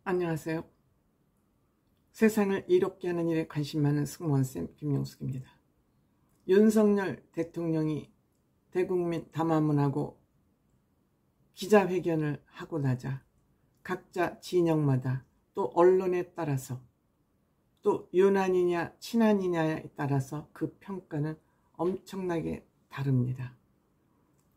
안녕하세요. 세상을 이롭게 하는 일에 관심 많은 승무원쌤 김용숙입니다. 윤석열 대통령이 대국민 담화문하고 기자회견을 하고 나자 각자 진영마다 또 언론에 따라서 또 유난이냐 친한이냐에 따라서 그 평가는 엄청나게 다릅니다.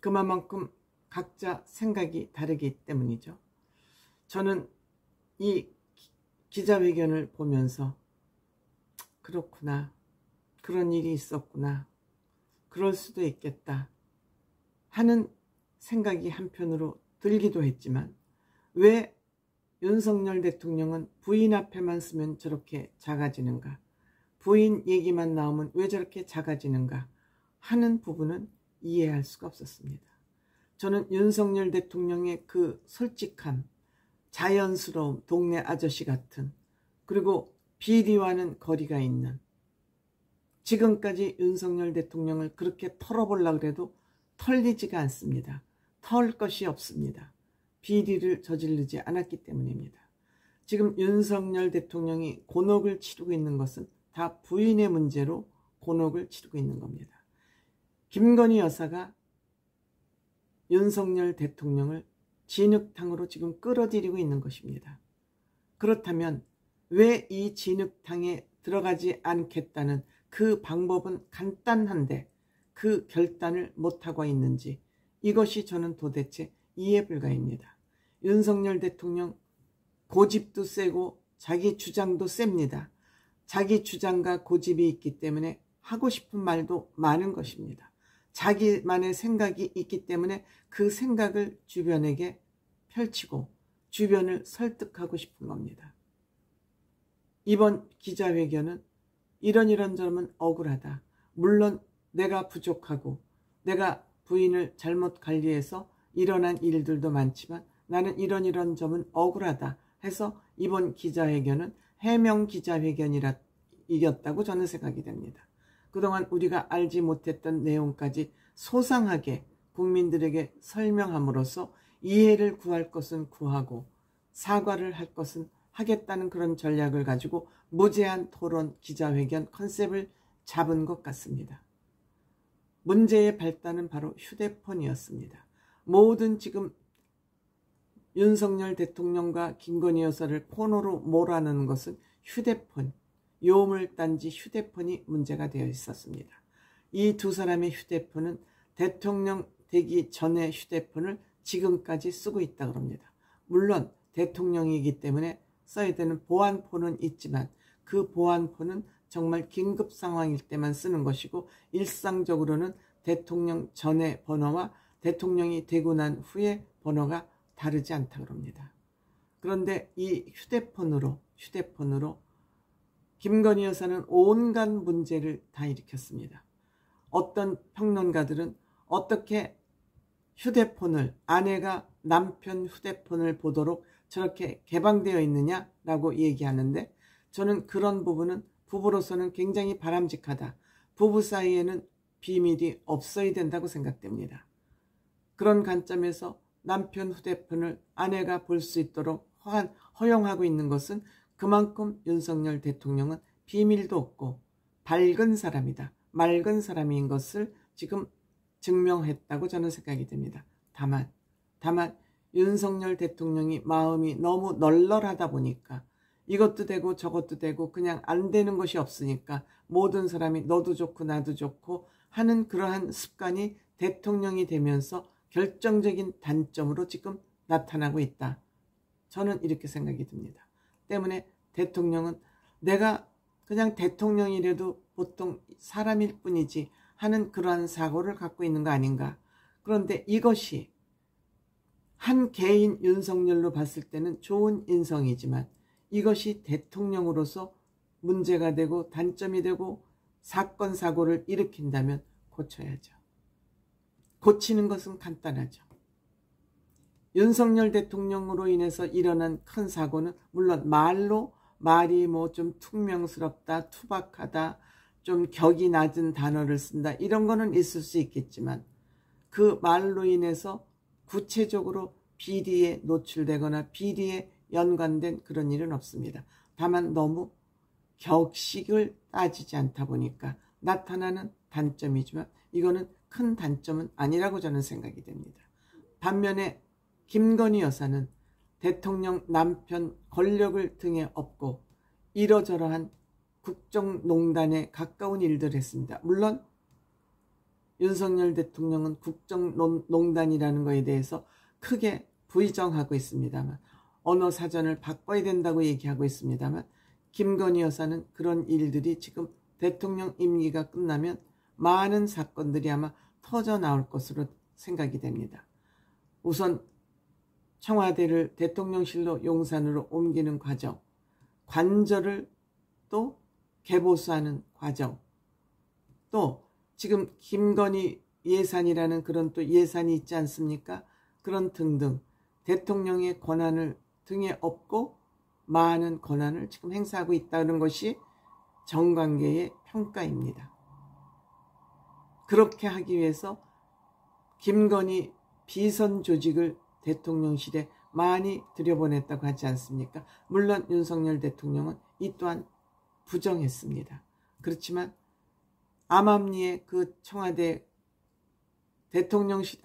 그만큼 각자 생각이 다르기 때문이죠. 저는 이 기자회견을 보면서 그렇구나, 그런 일이 있었구나, 그럴 수도 있겠다 하는 생각이 한편으로 들기도 했지만, 왜 윤석열 대통령은 부인 앞에만 쓰면 저렇게 작아지는가, 부인 얘기만 나오면 왜 저렇게 작아지는가 하는 부분은 이해할 수가 없었습니다. 저는 윤석열 대통령의 그 솔직함, 자연스러움, 동네 아저씨 같은, 그리고 비리와는 거리가 있는, 지금까지 윤석열 대통령을 그렇게 털어보려고 해도 털리지가 않습니다. 털 것이 없습니다. 비리를 저지르지 않았기 때문입니다. 지금 윤석열 대통령이 곤혹을 치르고 있는 것은 다 부인의 문제로 곤혹을 치르고 있는 겁니다. 김건희 여사가 윤석열 대통령을 진흙탕으로 지금 끌어들이고 있는 것입니다. 그렇다면 왜 이 진흙탕에 들어가지 않겠다는 그 방법은 간단한데 그 결단을 못하고 있는지, 이것이 저는 도대체 이해 불가입니다. 윤석열 대통령 고집도 세고 자기 주장도 셉니다. 자기 주장과 고집이 있기 때문에 하고 싶은 말도 많은 것입니다. 자기만의 생각이 있기 때문에 그 생각을 주변에게 펼치고 주변을 설득하고 싶은 겁니다. 이번 기자회견은 이런 점은 억울하다. 물론 내가 부족하고 내가 부인을 잘못 관리해서 일어난 일들도 많지만 나는 이런 점은 억울하다 해서 이번 기자회견은 해명 기자회견이었다고 저는 생각이 됩니다. 그동안 우리가 알지 못했던 내용까지 소상하게 국민들에게 설명함으로써 이해를 구할 것은 구하고 사과를 할 것은 하겠다는 그런 전략을 가지고 무제한 토론 기자회견 컨셉을 잡은 것 같습니다. 문제의 발단은 바로 휴대폰이었습니다. 모든 지금 윤석열 대통령과 김건희 여사를 코너로 몰아넣는 것은 휴대폰, 요물단지 휴대폰이 문제가 되어 있었습니다. 이 두 사람의 휴대폰은 대통령 되기 전의 휴대폰을 지금까지 쓰고 있다고 합니다. 물론 대통령이기 때문에 써야 되는 보안폰은 있지만 그 보안폰은 정말 긴급 상황일 때만 쓰는 것이고, 일상적으로는 대통령 전의 번호와 대통령이 되고 난 후의 번호가 다르지 않다고 합니다. 그런데 이 휴대폰으로 김건희 여사는 온갖 문제를 다 일으켰습니다. 어떤 평론가들은 어떻게 휴대폰을, 아내가 남편 휴대폰을 보도록 저렇게 개방되어 있느냐라고 얘기하는데, 저는 그런 부분은 부부로서는 굉장히 바람직하다. 부부 사이에는 비밀이 없어야 된다고 생각됩니다. 그런 관점에서 남편 휴대폰을 아내가 볼 수 있도록 허용하고 있는 것은 그만큼 윤석열 대통령은 비밀도 없고 밝은 사람이다, 맑은 사람인 것을 지금 증명했다고 저는 생각이 됩니다. 다만 윤석열 대통령이 마음이 너무 널널하다 보니까 이것도 되고 저것도 되고 그냥 안 되는 것이 없으니까 모든 사람이 너도 좋고 나도 좋고 하는 그러한 습관이 대통령이 되면서 결정적인 단점으로 지금 나타나고 있다. 저는 이렇게 생각이 듭니다. 때문에 대통령은 내가 그냥 대통령이라도 보통 사람일 뿐이지 하는 그러한 사고를 갖고 있는 거 아닌가. 그런데 이것이 한 개인 윤석열로 봤을 때는 좋은 인성이지만 이것이 대통령으로서 문제가 되고 단점이 되고 사건 사고를 일으킨다면 고쳐야죠. 고치는 것은 간단하죠. 윤석열 대통령으로 인해서 일어난 큰 사고는 물론 말이 뭐 좀 퉁명스럽다, 투박하다, 좀 격이 낮은 단어를 쓴다, 이런 거는 있을 수 있겠지만 그 말로 인해서 구체적으로 비리에 노출되거나 비리에 연관된 그런 일은 없습니다. 다만 너무 격식을 따지지 않다 보니까 나타나는 단점이지만 이거는 큰 단점은 아니라고 저는 생각이 됩니다. 반면에 김건희 여사는 대통령 남편 권력을 등에 업고 이러저러한 국정농단에 가까운 일들을 했습니다. 물론 윤석열 대통령은 국정농단이라는 것에 대해서 크게 부의정하고 있습니다만, 언어사전을 바꿔야 된다고 얘기하고 있습니다만, 김건희 여사는 그런 일들이 지금 대통령 임기가 끝나면 많은 사건들이 아마 터져 나올 것으로 생각이 됩니다. 우선 청와대를 대통령실로 용산으로 옮기는 과정, 관저를 또 개보수하는 과정, 또 지금 김건희 예산이라는 그런 또 예산이 있지 않습니까? 그런 등등 대통령의 권한을 등에 업고 많은 권한을 지금 행사하고 있다는 것이 정관계의 평가입니다. 그렇게 하기 위해서 김건희 비선 조직을 대통령실에 많이 들여보냈다고 하지 않습니까? 물론 윤석열 대통령은 이 또한 부정했습니다. 그렇지만 암암리의 그 청와대 대통령실,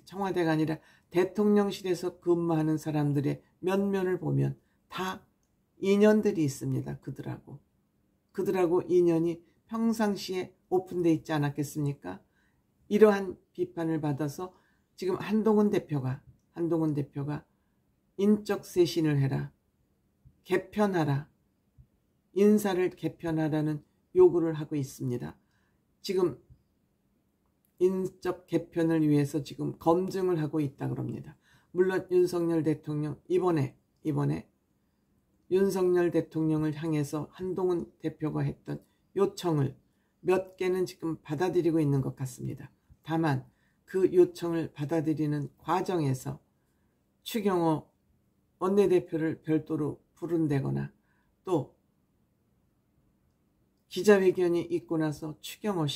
청와대가 아니라 대통령실에서 근무하는 사람들의 면면을 보면 다 인연들이 있습니다. 그들하고 인연이 평상시에 오픈되어 있지 않았겠습니까? 이러한 비판을 받아서 지금 한동훈 대표가 인적 쇄신을 해라, 개편하라, 인사를 개편하라는 요구를 하고 있습니다. 지금 인적 개편을 위해서 지금 검증을 하고 있다 그럽니다. 물론 윤석열 대통령 이번에 윤석열 대통령을 향해서 한동훈 대표가 했던 요청을 몇 개는 지금 받아들이고 있는 것 같습니다. 다만 그 요청을 받아들이는 과정에서 추경호 원내대표를 별도로 부른다거나 또 기자회견이 있고 나서 추경호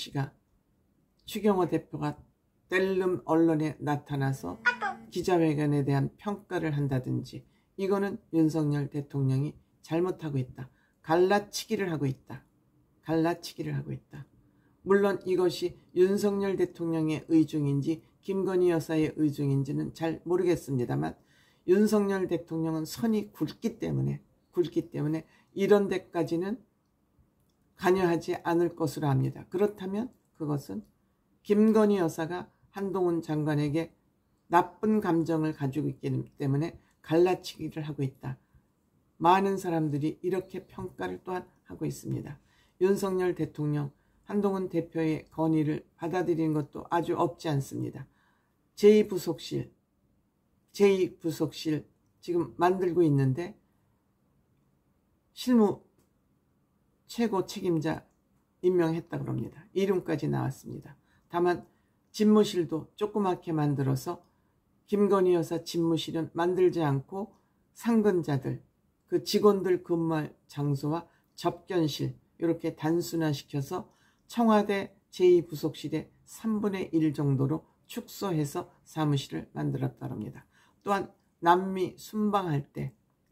대표가 텔름 언론에 나타나서 기자회견에 대한 평가를 한다든지, 이거는 윤석열 대통령이 잘못하고 있다. 갈라치기를 하고 있다. 물론 이것이 윤석열 대통령의 의중인지 김건희 여사의 의중인지는 잘 모르겠습니다만, 윤석열 대통령은 선이 굵기 때문에 이런 데까지는 관여하지 않을 것으로 압니다. 그렇다면 그것은 김건희 여사가 한동훈 장관에게 나쁜 감정을 가지고 있기 때문에 갈라치기를 하고 있다. 많은 사람들이 이렇게 평가를 또한 하고 있습니다. 윤석열 대통령, 한동훈 대표의 건의를 받아들이는 것도 아주 없지 않습니다. 제2부속실 지금 만들고 있는데 실무 최고 책임자 임명했다 그럽니다. 이름까지 나왔습니다. 다만 집무실도 조그맣게 만들어서 김건희 여사 집무실은 만들지 않고 상근자들, 그 직원들 근무할 장소와 접견실 이렇게 단순화시켜서 청와대 제2부속실의 3분의 1 정도로 축소해서 사무실을 만들었다고 합니다. 또한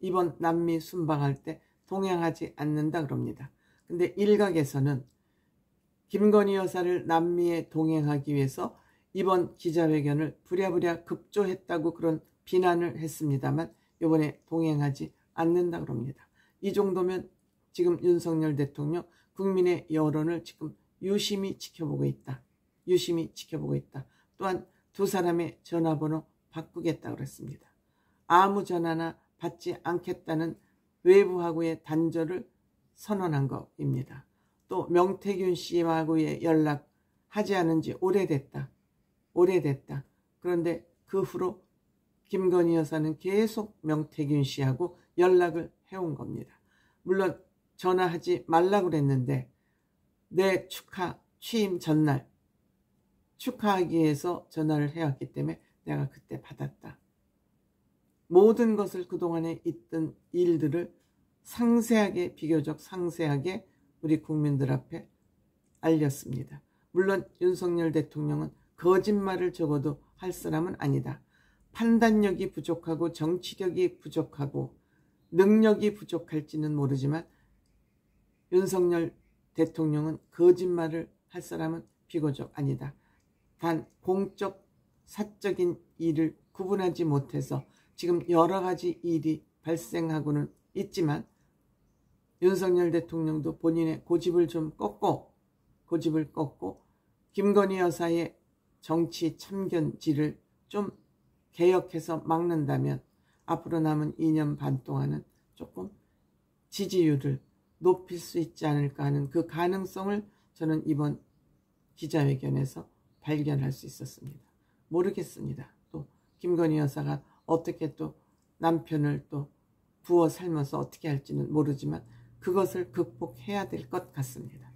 이번 남미 순방할 때 동행하지 않는다 그럽니다. 근데 일각에서는 김건희 여사를 남미에 동행하기 위해서 이번 기자회견을 부랴부랴 급조했다고 그런 비난을 했습니다만 이번에 동행하지 않는다 그럽니다. 이 정도면 지금 윤석열 대통령 국민의 여론을 지금 유심히 지켜보고 있다. 또한 두 사람의 전화번호 바꾸겠다 그랬습니다. 아무 전화나 받지 않겠다는 외부하고의 단절을 선언한 것입니다. 또 명태균 씨하고의 연락하지 않은 지 오래됐다. 그런데 그 후로 김건희 여사는 계속 명태균 씨하고 연락을 해온 겁니다. 물론 전화하지 말라고 그랬는데 내 취임 전날 축하하기 위해서 전화를 해왔기 때문에 내가 그때 받았다. 모든 것을 그동안에 있던 일들을 비교적 상세하게 우리 국민들 앞에 알렸습니다. 물론 윤석열 대통령은 거짓말을 적어도 할 사람은 아니다. 판단력이 부족하고 정치력이 부족하고 능력이 부족할지는 모르지만 윤석열 대통령은 거짓말을 할 사람은 비교적 아니다. 단 공적 사적인 일을 구분하지 못해서 지금 여러 가지 일이 발생하고는 있지만 윤석열 대통령도 본인의 고집을 꺾고 김건희 여사의 정치 참견질을 좀 개혁해서 막는다면 앞으로 남은 2년 반 동안은 조금 지지율을 높일 수 있지 않을까 하는 그 가능성을 저는 이번 기자회견에서 발견할 수 있었습니다. 모르겠습니다. 또 김건희 여사가 어떻게 또 남편을 또 부어 삶아서 어떻게 할지는 모르지만 그것을 극복해야 될 것 같습니다.